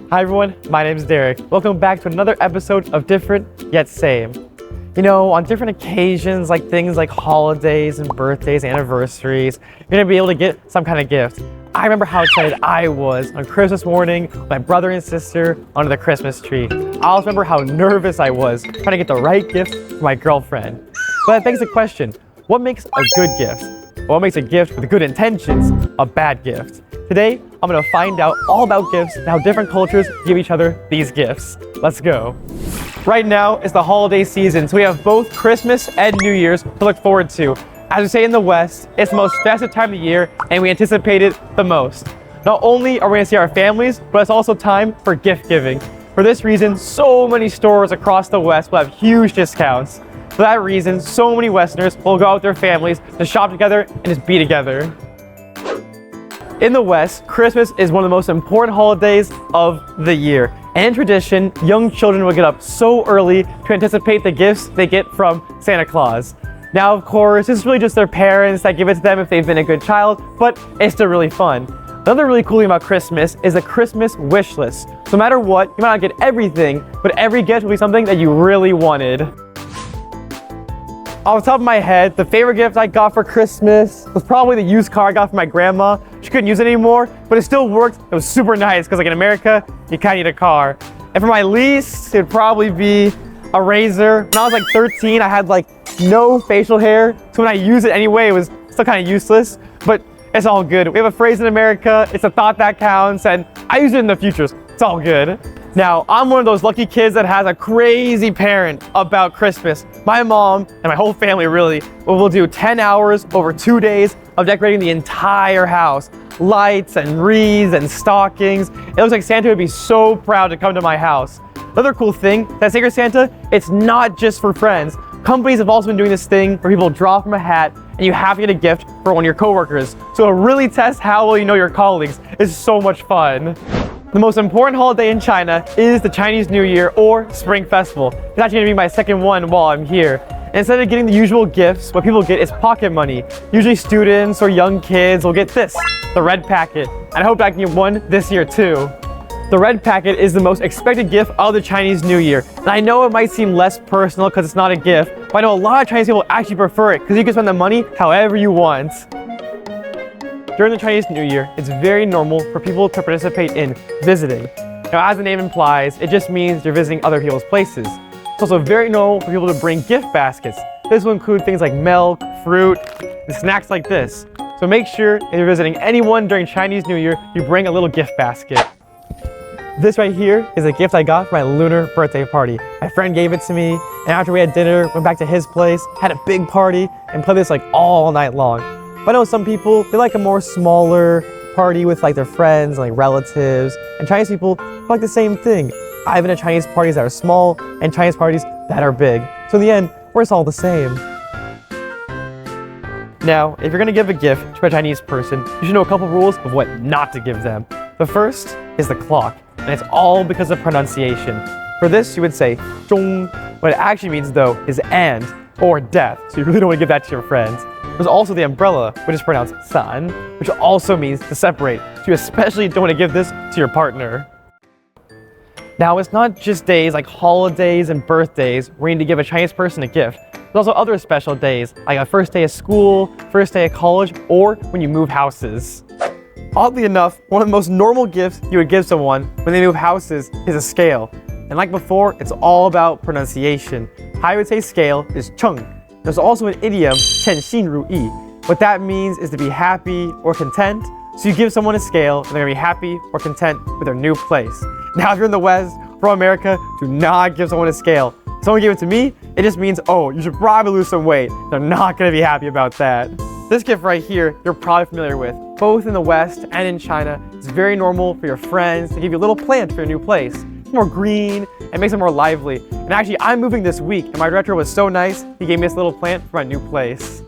Hi everyone, my name is Derek. Welcome back to another episode of Different Yet Same. You know, on different occasions, like things like holidays and birthdays, anniversaries, you're gonna be able to get some kind of gift. I remember how excited I was on Christmas morning with my brother and sister under the Christmas tree. I also remember how nervous I was trying to get the right gift for my girlfriend. But that begs the question, what makes a good gift? What makes a gift with good intentions a bad gift? Today, I'm gonna find out all about gifts and how different cultures give each other these gifts. Let's go. Right now, it's the holiday season, so we have both Christmas and New Year's to look forward to. As we say in the West, it's the most festive time of the year, and we anticipate it the most. Not only are we gonna see our families, but it's also time for gift giving. For this reason, so many stores across the West will have huge discounts. For that reason, so many Westerners will go out with their families to shop together and just be together. In the West, Christmas is one of the most important holidays of the year. And in tradition, young children will get up so early to anticipate the gifts they get from Santa Claus. Now, of course, it's really just their parents that give it to them if they've been a good child, but it's still really fun. Another really cool thing about Christmas is the Christmas wish list. So no matter what, you might not get everything, but every gift will be something that you really wanted. Off the top of my head, the favorite gift I got for Christmas was probably the used car I got from my grandma. She couldn't use it anymore, but it still worked. It was super nice because like in America, you kind of need a car. And for my least, it would probably be a razor. When I was like 13, I had like no facial hair. So when I use it anyway, it was still kind of useless, but it's all good. We have a phrase in America, it's a thought that counts, and I use it in the future, so it's all good. Now, I'm one of those lucky kids that has a crazy parent about Christmas. My mom and my whole family really will do 10 hours over 2 days of decorating the entire house. Lights and wreaths and stockings. It looks like Santa would be so proud to come to my house. Another cool thing, that Secret Santa, it's not just for friends. Companies have also been doing this thing where people draw from a hat and you have to get a gift for one of your coworkers. So it really tests how well you know your colleagues. It's so much fun. The most important holiday in China is the Chinese New Year or Spring Festival. It's actually gonna be my second one while I'm here. And instead of getting the usual gifts, what people get is pocket money. Usually students or young kids will get this, the red packet. And I hope I can get one this year too. The red packet is the most expected gift of the Chinese New Year. And I know it might seem less personal because it's not a gift, but I know a lot of Chinese people actually prefer it because you can spend the money however you want. During the Chinese New Year, it's very normal for people to participate in visiting. Now, as the name implies, it just means you're visiting other people's places. It's also very normal for people to bring gift baskets. This will include things like milk, fruit, and snacks like this. So make sure if you're visiting anyone during Chinese New Year, you bring a little gift basket. This right here is a gift I got for my lunar birthday party. My friend gave it to me, and after we had dinner, went back to his place, had a big party, and played this like all night long. But I know some people, they like a more smaller party with like their friends and like relatives, and Chinese people like the same thing. I've been to Chinese parties that are small and Chinese parties that are big. So in the end, we're just all the same. Now, if you're gonna give a gift to a Chinese person, you should know a couple rules of what not to give them. The first is the clock, and it's all because of pronunciation. For this, you would say zhong. What it actually means though is and or death, so you really don't want to give that to your friends. There's also the umbrella, which is pronounced san, which also means to separate, so you especially don't want to give this to your partner. Now, it's not just days like holidays and birthdays where you need to give a Chinese person a gift. There's also other special days, like a first day of school, first day of college, or when you move houses. Oddly enough, one of the most normal gifts you would give someone when they move houses is a scale. And like before, it's all about pronunciation. How you would say scale is cheng. There's also an idiom, 称心如意. What that means is to be happy or content. So you give someone a scale and they're gonna be happy or content with their new place. Now, if you're in the West, from America, do not give someone a scale. If someone gave it to me, it just means, oh, you should probably lose some weight. They're not gonna be happy about that. This gift right here, you're probably familiar with. Both in the West and in China, it's very normal for your friends to give you a little plant for your new place. It's more green and makes it more lively. And actually, I'm moving this week, and my director was so nice, he gave me this little plant for my new place.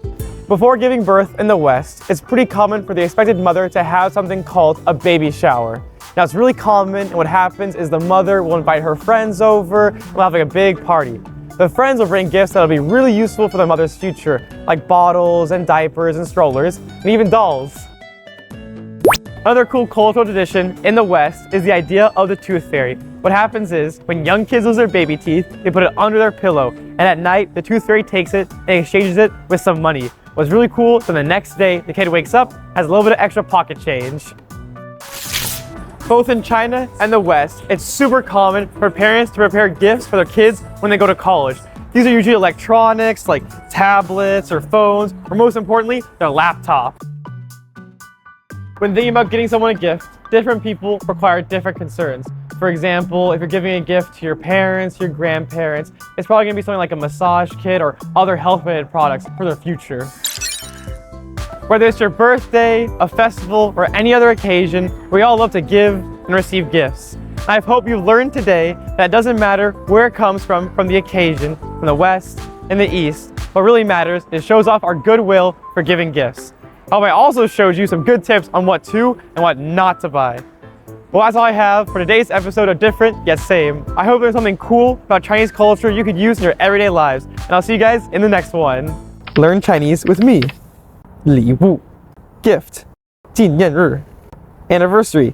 Before giving birth in the West, it's pretty common for the expected mother to have something called a baby shower. Now, it's really common, and what happens is the mother will invite her friends over, and we'll have like a big party. The friends will bring gifts that'll be really useful for the mother's future, like bottles and diapers and strollers, and even dolls. Another cool cultural tradition in the West is the idea of the tooth fairy. What happens is, when young kids lose their baby teeth, they put it under their pillow, and at night, the tooth fairy takes it and exchanges it with some money. What's really cool, then the next day, the kid wakes up, has a little bit of extra pocket change. Both in China and the West, it's super common for parents to prepare gifts for their kids when they go to college. These are usually electronics like tablets or phones, or most importantly, their laptop. When thinking about getting someone a gift, different people require different concerns. For example, if you're giving a gift to your parents, your grandparents, it's probably gonna be something like a massage kit or other health-related products for their future. Whether it's your birthday, a festival, or any other occasion, we all love to give and receive gifts. I hope you've learned today that it doesn't matter where it comes from the occasion, from the West and the East. What really matters is it shows off our goodwill for giving gifts. I hope I also showed you some good tips on what to and what not to buy. Well, that's all I have for today's episode of Different Yet Same. I hope there's something cool about Chinese culture you could use in your everyday lives. And I'll see you guys in the next one. Learn Chinese with me. 礼物 gift 纪念日 anniversary